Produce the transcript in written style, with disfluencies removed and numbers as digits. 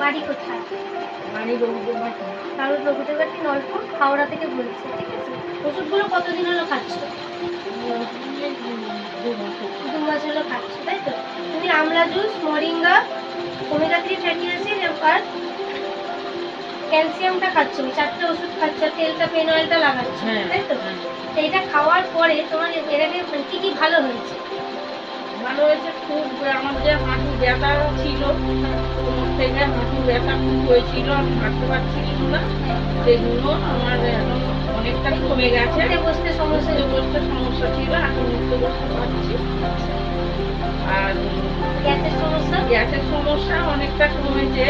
বাড়ি কোথায়? কারোর রঘুদেববাটি নলপুর, হাওড়া থেকে বলছে। ঠিক আছে, ওষুধগুলো কতদিন হলো খাচ্ছ? 2 মাস হলো খাচ্ছ, তাই তো? তুমি আমলা juice, moringa, omega 3 fatty acid আর ক্যালসিয়ামটা খাচ্ছ, 4টে ওষুধ খাচ্ছ, তেলটা পেন অয়েলটা লাগাচ্ছ, তাই তো? এইটা খাওয়ার পরে তোমার এর আগে কি কি ভালো হয়েছে? ভালো হয়েছে খুব। আমার যে হাঁটু ব্যথা ছিল, কোমর থেকে হাঁটু ব্যথা খুব হয়েছিল, আমি হাঁটতে পারছিলাম না, সেগুলো আমার এখন অনেকটাই কমে গেছে। বসতে সমস্যা ছিল, এখন উঠতে বসতে পারছি। আর গ্যাসের সমস্যা অনেকটা কমেছে।